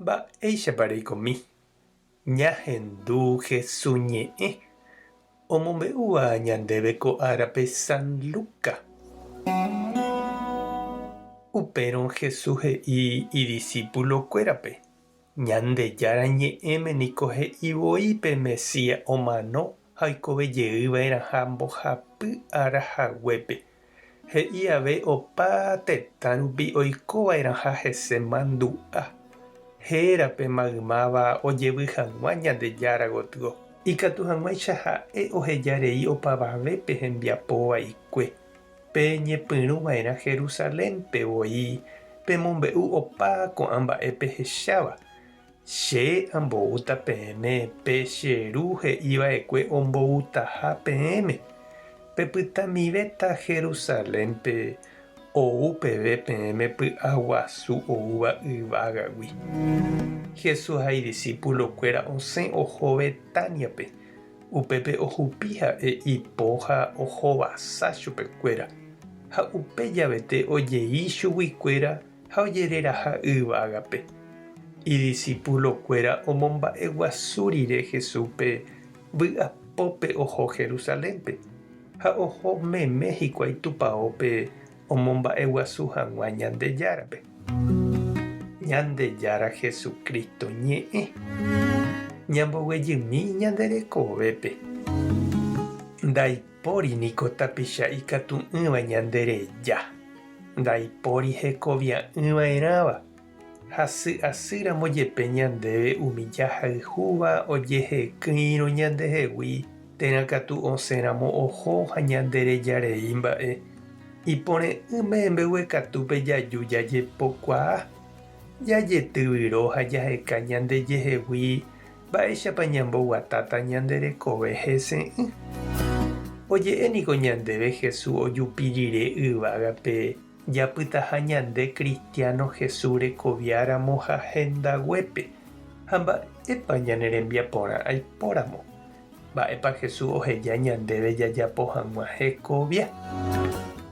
Mba'éichapa reikomi. Ñahendu Jesús ñe'ẽ omombe'úva ñandéve ko árape San Luca. Upérõ Jesús he'i idiscípulokuérape. Ñandejára ñe'ẽme niko he'ivoi pe Mesías omano ha oikovejeýva'erã ha mbohapy arahaguépe. He'i ave opa tetã rupi oikova'erã ha hese mandu'a. Hérape maymáva ojevy hag̃ua Ñandejára gotyo. Ikatu hag̃uáicha ha'e ohejarei opavavépe hembiapovaikue. Peñepyrũva'erã Jerusalénpe voi pemombe'u opa ko'ã mba'e pehecháva. Che amboúta peẽme pe ru he'iva'ekue omboutaha peẽme. Pepytamivéta Jerusalénpe ou peve peẽme py'a guasu oúva yvágagui. Jesús ha idiscípulokuéra osẽ oho Betániape. Upépe ohupi ha'e ipo ha ohovasa chupekuéra. Ha upe javete ojei chuguikuéra ha ojereraha yvágape. Idiscípulokuéra omomba'eguasu rire Jesúspe vy'apópe oho Jerusalénpe. Ha oho meme hikuái tupaópe omomba'eguasu hag̃ua Ñandejárape. Ñandejára Jesucristo ñe'ẽ ñamboguejymi ñanderekovépe. Ndaipóri niko tapicha ikatu'ỹva ñandereja. Ndaipóri hekovia'ỹva'erãva. Hasy asýramo jepe ñandéve umi jahayhúva ojehekýirõ ñandehegui térãkatu osẽramo oho ha ñanderejarei mba'e. Iporẽ'ỹme mbeguekatúpe jaju jajepokuaa. Jajetyvyrõ ha jaheka ñandejehegui mba'éichapa ñamboguatáta ñanderekove hese'ỹ. Oje'éniko ñandéve Jesús ojupi rire yvágape japytaha ñande Cristiano Jesús rekoviáramo ha hendaguépe. Ha mba'épa ñane rembiaporã aipóramo. Mba'épa Jesús oheja ñandéve jajapo hag̃ua hekovia.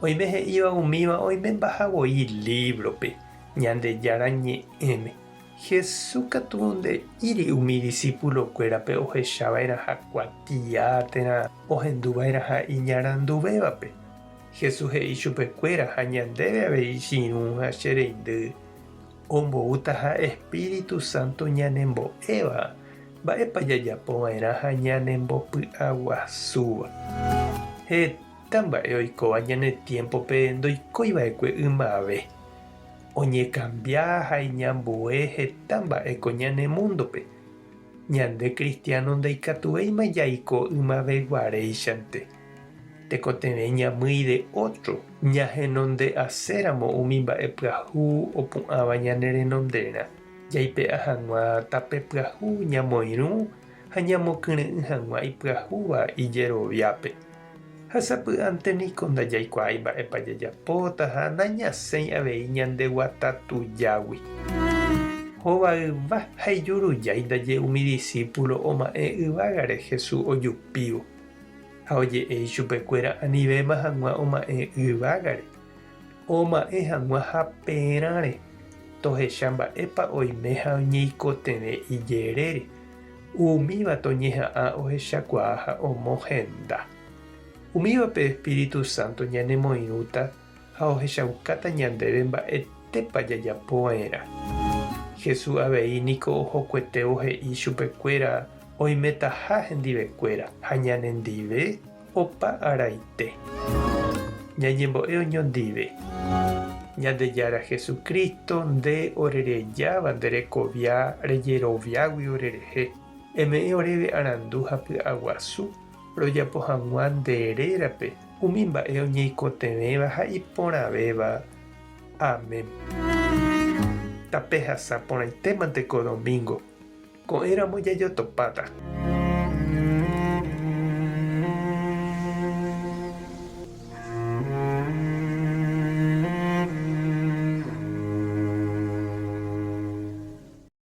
Oime he'íva umíva oime mbahagoi librope Ñandejára ñe'ẽme. Jesús katu nde'íri umi discípulokuérape ohechava'erã ha kuatia térã ohenduva'erã ha iñaranduvévape. Jesús he'i chupekuéra ha ñandéve avei chirũ ha chereindy omboúta ha Espíritu Santo ñanembo'éva. Mba'épa jajapova'erã ha ñanembopy'aguasúva. Heta mba'e oikóva ñane tiempope ndoikoiva'ekue ymave. Oñekambia ha iñambue heta mba'éko ñane mundope. Ñande cristiano ndaikatuvéima jaiko ymaveguaréichante. Tekotevẽ ñamýi de otro ñahenonde'aséramo umi mba'e pyahu opu'ãva ñane renonderã. Jaipe'a hag̃ua tape pyahu ñamoirũ ha ñamokyre'ỹ hag̃ua ipyahúva ijeroviápe. Hasapy'ánte niko ndajaikuaái mba'épa jajapóta ha nañasẽi avei ñandeguatatujágui. Hovayva ha ijurujái ndaje umi discípulo oma'ẽ yvágare Jesús ojupívo. Ha oje'éi chupekuéra anivéma hag̃ua oma'ẽ yvágare. Oma'ẽ hag̃ua haperãre. Tohecha mba'épa oime ha oñeikotevẽ ijerére. Umíva toñeha'ã ohechakuaa ha omohenda. Umívape Espíritu Santo ñanemoirũta ha ohechaukáta ñandéve mba'etépa jajapova'erã. Jesús avei niko ohokuetévo he'i chupekuéra oimetaha hendivekuéra ha ñanendive opa araite. Ñañembo'e oñondive. Ñandejára Jesucristo nde orerejáva nderekovia rejeroviágui orerehe. Eme'ẽ oréve arandu ha py'aguasu rojapo hag̃ua nderérape umi mba'e oñeikotevéva ha iporãvéva. Amén. Tape hasa porãitémante ko domingo. Ko'ẽramo jajotopáta.